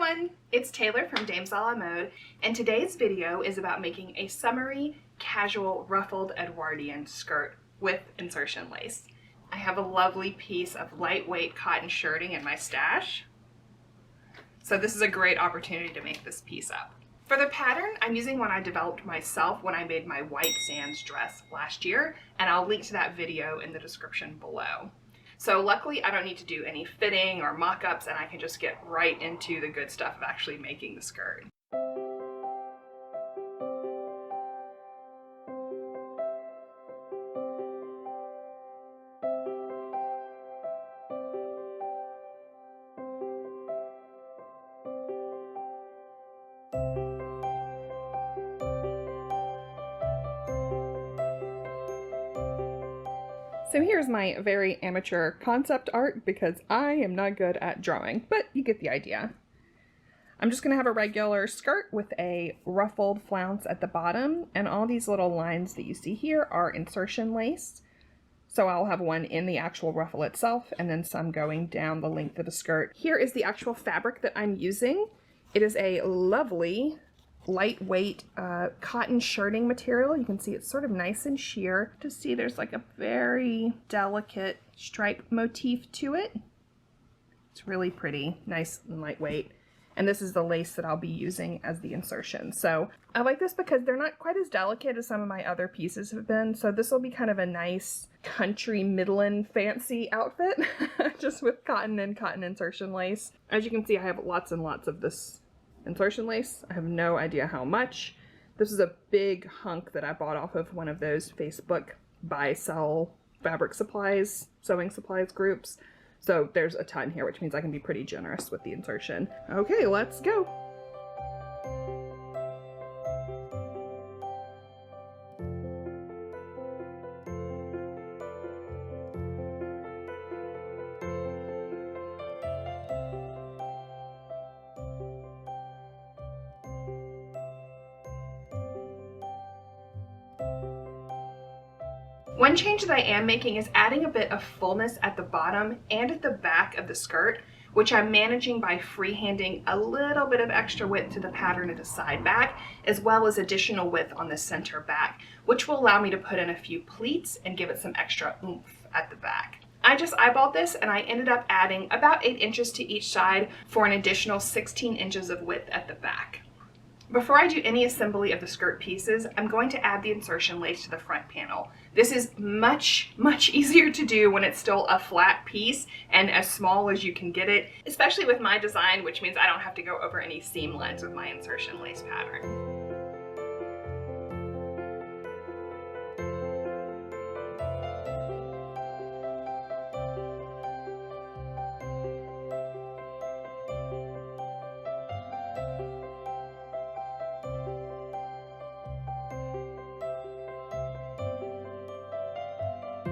everyone, it's Taylor from Dames a la Mode, and today's video is about making a summery, casual, ruffled Edwardian skirt with insertion lace. I have a lovely piece of lightweight cotton shirting in my stash, so this is a great opportunity to make this piece up. For the pattern, I'm using one I developed myself when I made my white sands dress last year, and I'll link to that video in the description below. So luckily I don't need to do any fitting or mock-ups, and I can just get right into the good stuff of actually making the skirt. So here's my very amateur concept art because I am not good at drawing, but you get the idea. I'm just going to have a regular skirt with a ruffled flounce at the bottom, and all these little lines that you see here are insertion lace. So I'll have one in the actual ruffle itself and then some going down the length of the skirt. Here is the actual fabric that I'm using. It is a lovely lightweight cotton shirting material. You can see it's sort of nice and sheer. To see there's like a very delicate stripe motif to it. It's really pretty, nice and lightweight. And this is the lace that I'll be using as the insertion. So I like this because they're not quite as delicate as some of my other pieces have been. So this will be kind of a nice country Midland fancy outfit just with cotton and cotton insertion lace. As you can see, I have lots and lots of this insertion lace. I have no idea how much. This is a big hunk that I bought off of one of those Facebook buy sell fabric supplies, sewing supplies groups. So there's a ton here, which means I can be pretty generous with the insertion. Okay, let's go. One change that I am making is adding a bit of fullness at the bottom and at the back of the skirt, which I'm managing by freehanding a little bit of extra width to the pattern at the side back, as well as additional width on the center back, which will allow me to put in a few pleats and give it some extra oomph at the back. I just eyeballed this and I ended up adding about 8 inches to each side for an additional 16 inches of width at the back. Before I do any assembly of the skirt pieces, I'm going to add the insertion lace to the front panel. This is much easier to do when it's still a flat piece and as small as you can get it, especially with my design, which means I don't have to go over any seam lines with my insertion lace pattern.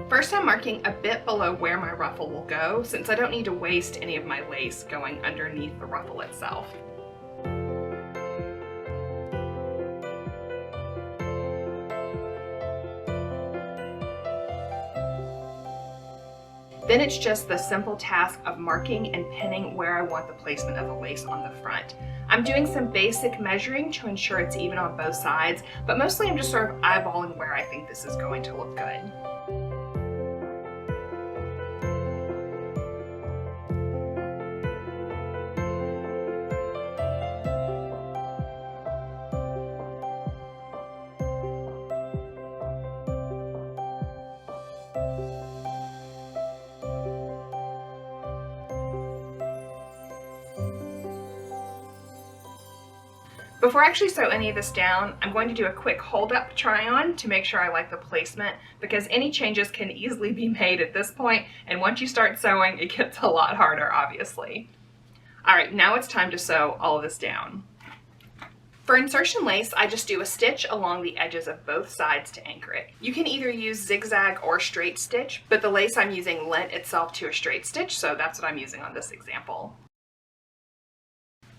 First, I'm marking a bit below where my ruffle will go, since I don't need to waste any of my lace going underneath the ruffle itself. Then it's just the simple task of marking and pinning where I want the placement of the lace on the front. I'm doing some basic measuring to ensure it's even on both sides, but mostly I'm just sort of eyeballing where I think this is going to look good. Before I actually sew any of this down, I'm going to do a quick hold up try on to make sure I like the placement, because any changes can easily be made at this point, and once you start sewing, it gets a lot harder, obviously. Alright, now it's time to sew all of this down. For insertion lace, I just do a stitch along the edges of both sides to anchor it. You can either use zigzag or straight stitch, but the lace I'm using lent itself to a straight stitch, so that's what I'm using on this example.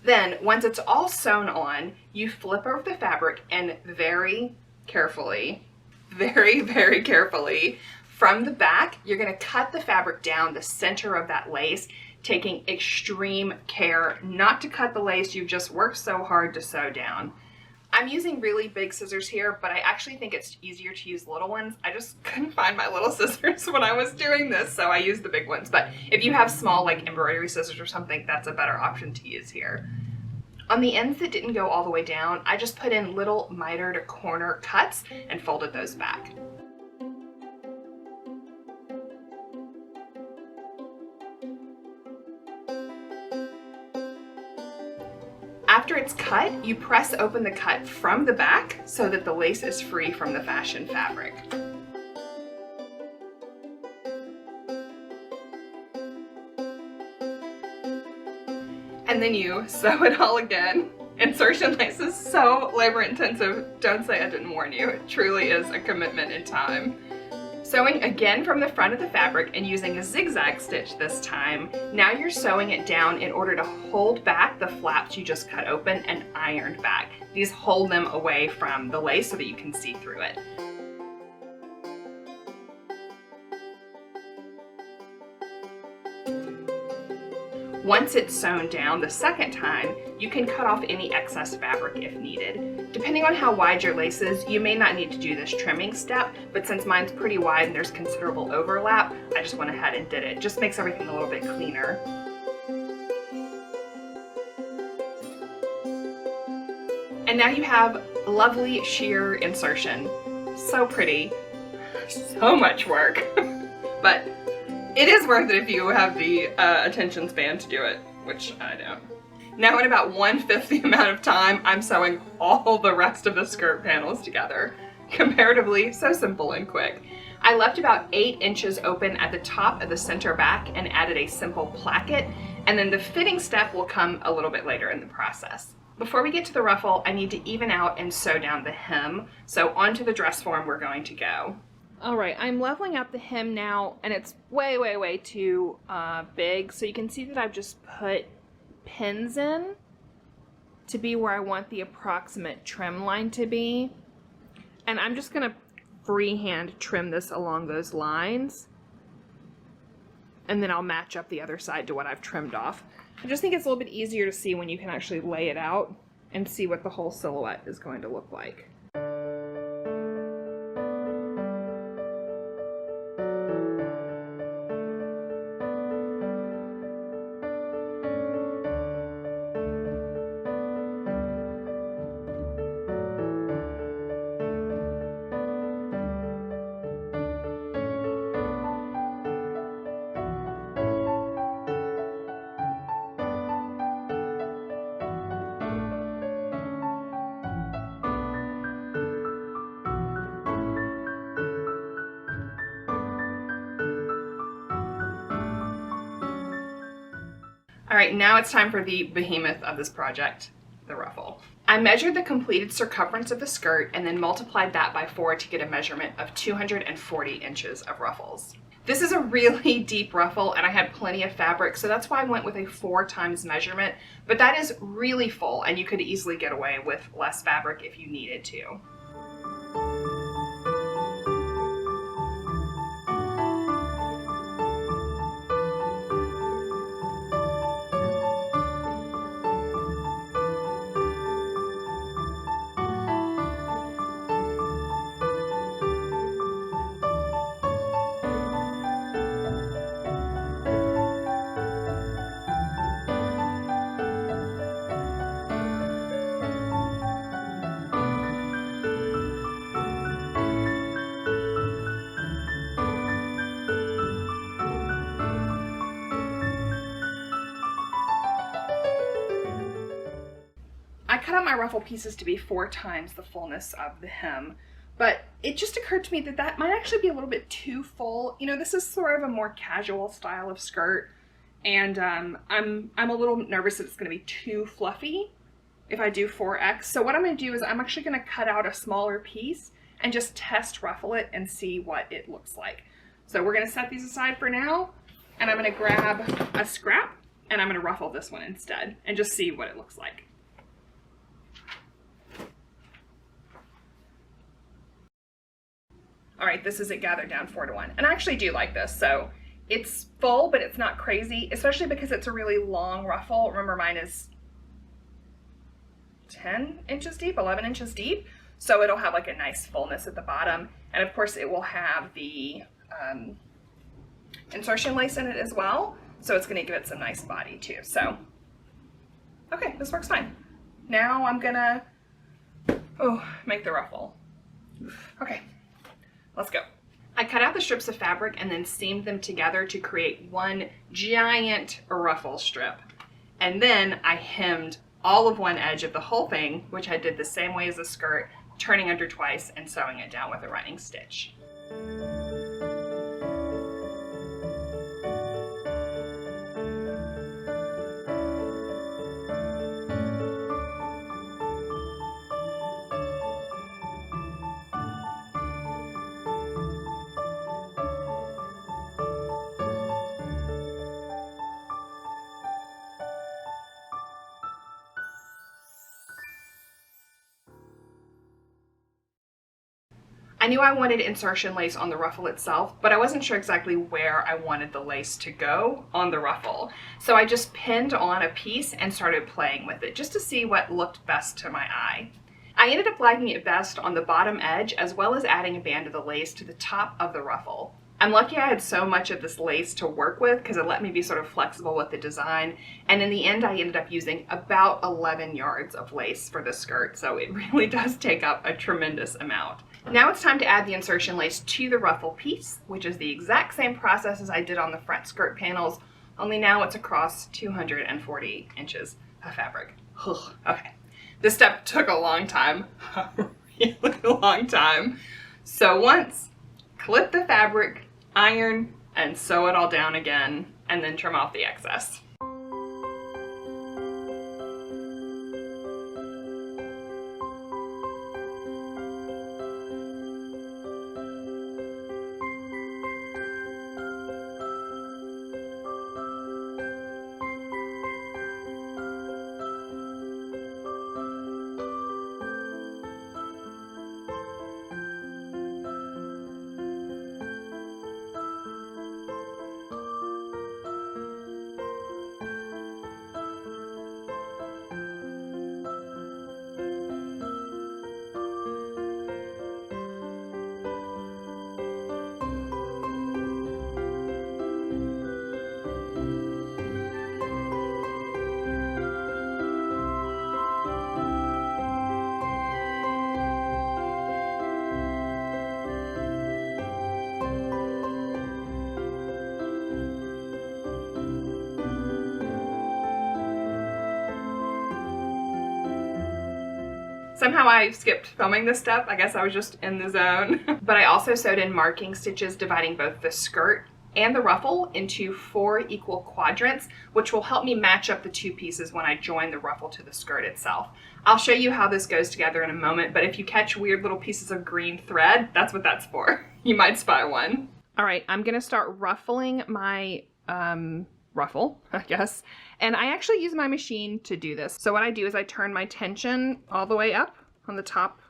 Then, once it's all sewn on, you flip over the fabric and very carefully, very carefully, from the back, you're going to cut the fabric down the center of that lace taking extreme care not to cut the lace you've just worked so hard to sew down. I'm using really big scissors here, but I actually think it's easier to use little ones. I just couldn't find my little scissors when I was doing this, so I used the big ones. But if you have small, like embroidery scissors or something, that's a better option to use here. On the ends that didn't go all the way down, I just put in little mitered corner cuts and folded those back. After it's cut, you press open the cut from the back so that the lace is free from the fashion fabric. And then you sew it all again. Insertion lace is so labor intensive. Don't say I didn't warn you. It truly is a commitment in time. Sewing again from the front of the fabric and using a zigzag stitch this time, now you're sewing it down in order to hold back the flaps you just cut open and ironed back. These hold them away from the lace so that you can see through it. Once it's sewn down the second time, you can cut off any excess fabric if needed. Depending on how wide your lace is, you may not need to do this trimming step, but since mine's pretty wide and there's considerable overlap, I just went ahead and did it. Just makes everything a little bit cleaner. And now you have lovely sheer insertion. So pretty, so much work, but it is worth it if you have the attention span to do it, which I don't. Now in about 1/5 the amount of time, I'm sewing all the rest of the skirt panels together. Comparatively, so simple and quick. I left about 8 inches open at the top of the center back and added a simple placket, and then the fitting step will come a little bit later in the process. Before we get to the ruffle, I need to even out and sew down the hem, so onto the dress form we're going to go. All right, I'm leveling out the hem now, and it's way, way, way too big. So you can see that I've just put pins in to be where I want the approximate trim line to be. And I'm just gonna freehand trim this along those lines. And then I'll match up the other side to what I've trimmed off. I just think it's a little bit easier to see when you can actually lay it out and see what the whole silhouette is going to look like. All right, now it's time for the behemoth of this project, the ruffle. I measured the completed circumference of the skirt and then multiplied that by 4 to get a measurement of 240 inches of ruffles. This is a really deep ruffle and I had plenty of fabric, so that's why I went with a 4 times measurement, but that is really full and you could easily get away with less fabric if you needed to. I cut out my ruffle pieces to be 4 times the fullness of the hem, but it just occurred to me that that might actually be a little bit too full. You know, this is sort of a more casual style of skirt, and I'm a little nervous that it's going to be too fluffy if I do 4X. So what I'm going to do is I'm actually going to cut out a smaller piece and just test ruffle it and see what it looks like. So we're going to set these aside for now, and I'm going to grab a scrap and I'm going to ruffle this one instead and just see what it looks like. All right, this is it gathered down 4 to 1. And I actually do like this. So It's full, but it's not crazy, especially because it's a really long ruffle. Remember, mine is 10 inches deep, 11 inches deep. So it'll have like a nice fullness at the bottom. And of course it will have the insertion lace in it as well. So it's gonna give it some nice body too. So, okay, this works fine. Now I'm gonna, make the ruffle. Okay, let's go. I cut out the strips of fabric and then seamed them together to create one giant ruffle strip. And then I hemmed all of one edge of the whole thing, which I did the same way as the skirt, turning under twice and sewing it down with a running stitch. I knew I wanted insertion lace on the ruffle itself, but I wasn't sure exactly where I wanted the lace to go on the ruffle. So I just pinned on a piece and started playing with it just to see what looked best to my eye. I ended up liking it best on the bottom edge, as well as adding a band of the lace to the top of the ruffle. I'm lucky I had so much of this lace to work with because it let me be sort of flexible with the design. And in the end, I ended up using about 11 yards of lace for the skirt. So it really does take up a tremendous amount. Now it's time to add the insertion lace to the ruffle piece, which is the exact same process as I did on the front skirt panels, only now it's across 240 inches of fabric. Okay, this step took a long time, a really long time. So once, clip the fabric, iron, and sew it all down again, and then trim off the excess. Somehow I skipped filming this step. I guess I was just in the zone. But I also sewed in marking stitches dividing both the skirt and the ruffle into 4 equal quadrants, which will help me match up the two pieces when I join the ruffle to the skirt itself. I'll show you how this goes together in a moment, but if you catch weird little pieces of green thread, that's what that's for. You might spy one. All right, I'm gonna start ruffling my ruffle, I guess. And I actually use my machine to do this. So what I do is I turn my tension all the way up on the top,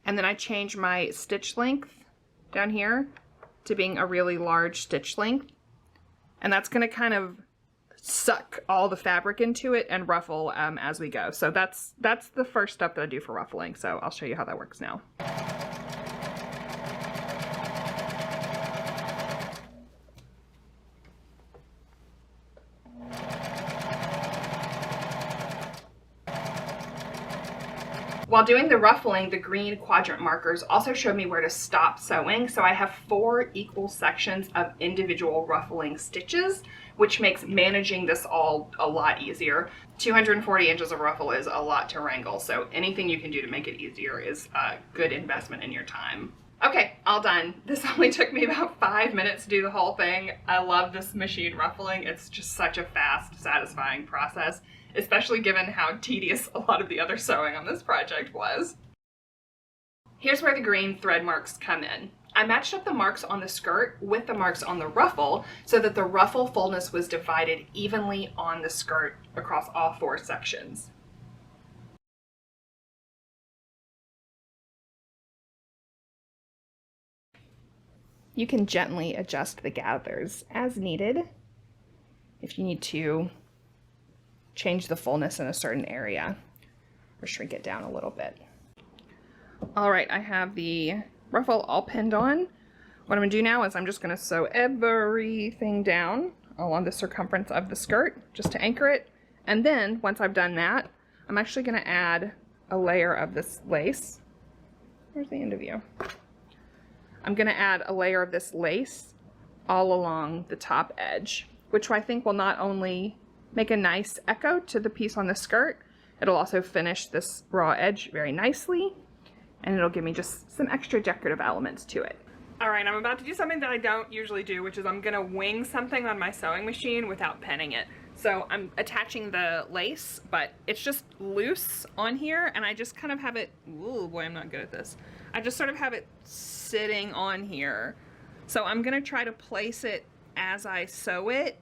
and then I change my stitch length down here to being a really large stitch length. And that's gonna kind of suck all the fabric into it and ruffle as we go. So that's the first step that I do for ruffling. So I'll show you how that works now. While doing the ruffling, the green quadrant markers also showed me where to stop sewing. So I have 4 equal sections of individual ruffling stitches, which makes managing this all a lot easier. 240 inches of ruffle is a lot to wrangle, so anything you can do to make it easier is a good investment in your time. Okay, all done. This only took me about 5 minutes to do the whole thing. I love this machine ruffling. It's just such a fast, satisfying process, especially given how tedious a lot of the other sewing on this project was. Here's where the green thread marks come in. I matched up the marks on the skirt with the marks on the ruffle so that the ruffle fullness was divided evenly on the skirt across all 4 sections. You can gently adjust the gathers as needed if you need to change the fullness in a certain area or shrink it down a little bit. All right, I have the ruffle all pinned on. What I'm gonna do now is I'm just gonna sew everything down along the circumference of the skirt just to anchor it. And then once I've done that, I'm actually gonna add a layer of this lace. Where's the end of you? I'm gonna add a layer of this lace all along the top edge, which I think will not only make a nice echo to the piece on the skirt, it'll also finish this raw edge very nicely, and it'll give me just some extra decorative elements to it. All right, I'm about to do something that I don't usually do, which is I'm gonna wing something on my sewing machine without pinning it. So I'm attaching the lace, but it's just loose on here, and I just kind of have it, ooh boy, I'm not good at this. I just sort of have it sitting on here. So I'm gonna try to place it as I sew it,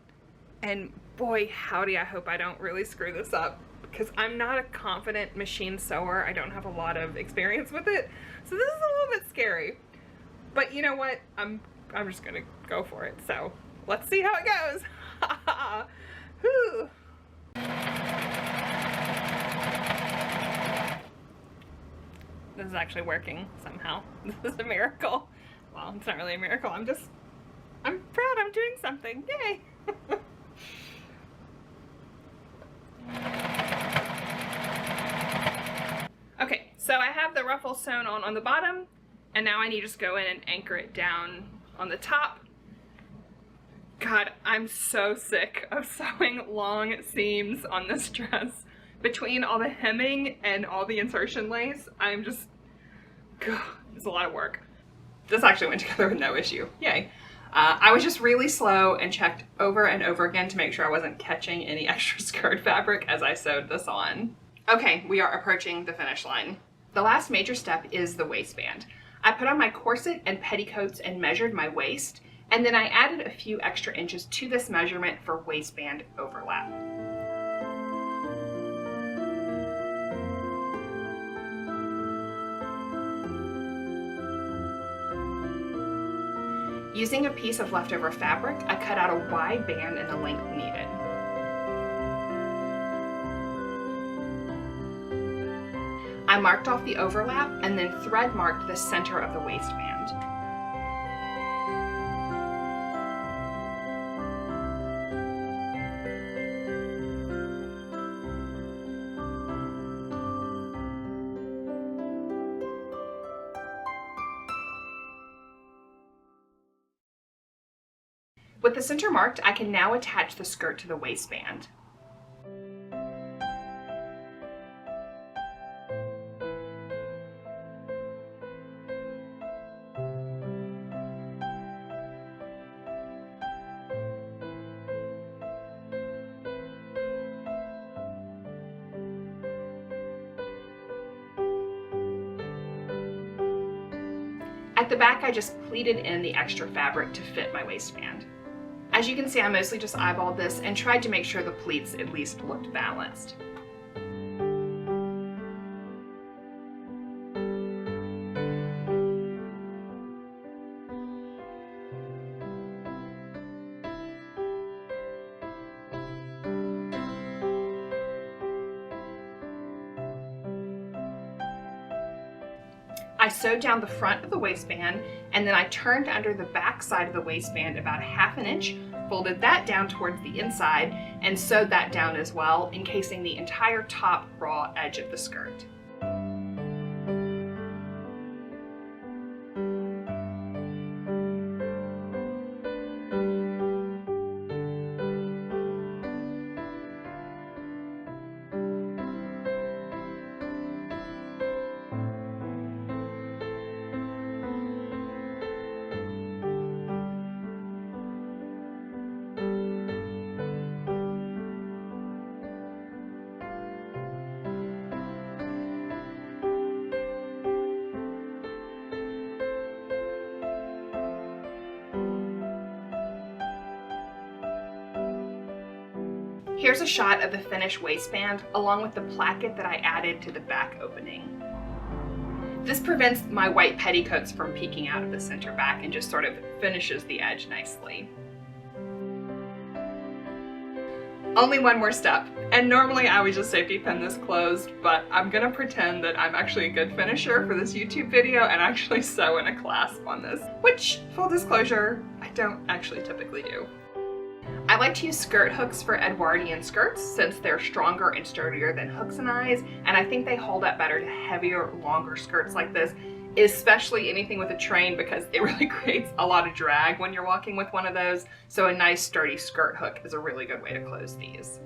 and boy, howdy, I hope I don't really screw this up, because I'm not a confident machine sewer. I don't have a lot of experience with it, so this is a little bit scary. But you know what? I'm just gonna go for it. So let's see how it goes. Whew. This is actually working somehow. This is a miracle. Well, it's not really a miracle. I'm proud I'm doing something. Yay! Okay, so I have the ruffle sewn on the bottom, and now I need to just go in and anchor it down on the top. God, I'm so sick of sewing long seams on this dress. Between all the hemming and all the insertion lace, I'm just, God, it's a lot of work. This actually went together with no issue. Yay. I was just really slow and checked over and over again to make sure I wasn't catching any extra skirt fabric as I sewed this on. Okay, we are approaching the finish line. The last major step is the waistband. I put on my corset and petticoats and measured my waist, and then I added a few extra inches to this measurement for waistband overlap. Using a piece of leftover fabric, I cut out a wide band in the length needed. I marked off the overlap and then thread marked the center of the waistband. With the center marked, I can now attach the skirt to the waistband. At the back, I just pleated in the extra fabric to fit my waistband. As you can see, I mostly just eyeballed this and tried to make sure the pleats at least looked balanced. I sewed down the front of the waistband, and then I turned under the back side of the waistband about 1/2 inch, folded that down towards the inside, and sewed that down as well, encasing the entire top raw edge of the skirt. Here's a shot of the finished waistband along with the placket that I added to the back opening. This prevents my white petticoats from peeking out of the center back and just sort of finishes the edge nicely. Only one more step, and normally I would just safety pin this closed, but I'm gonna pretend that I'm actually a good finisher for this YouTube video and actually sew in a clasp on this, which, full disclosure, I don't actually typically do. I like to use skirt hooks for Edwardian skirts since they're stronger and sturdier than hooks and eyes, and I think they hold up better to heavier, longer skirts like this, especially anything with a train, because it really creates a lot of drag when you're walking with one of those, so a nice sturdy skirt hook is a really good way to close these.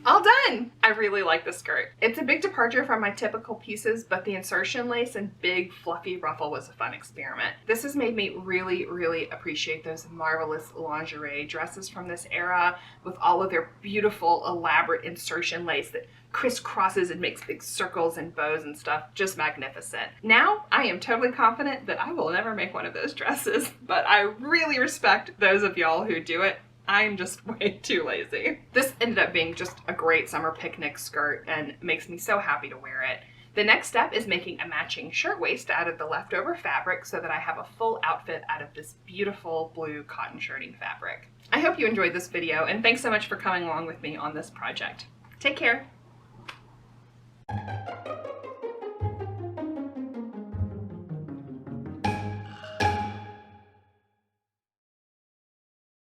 All done! I really like this skirt. It's a big departure from my typical pieces, but the insertion lace and big fluffy ruffle was a fun experiment. This has made me really appreciate those marvelous lingerie dresses from this era with all of their beautiful elaborate insertion lace that crisscrosses and makes big circles and bows and stuff. Just magnificent. Now I am totally confident that I will never make one of those dresses, but I really respect those of y'all who do it. I'm just way too lazy. This ended up being just a great summer picnic skirt and makes me so happy to wear it. The next step is making a matching shirtwaist out of the leftover fabric so that I have a full outfit out of this beautiful blue cotton shirting fabric. I hope you enjoyed this video, and thanks so much for coming along with me on this project. Take care.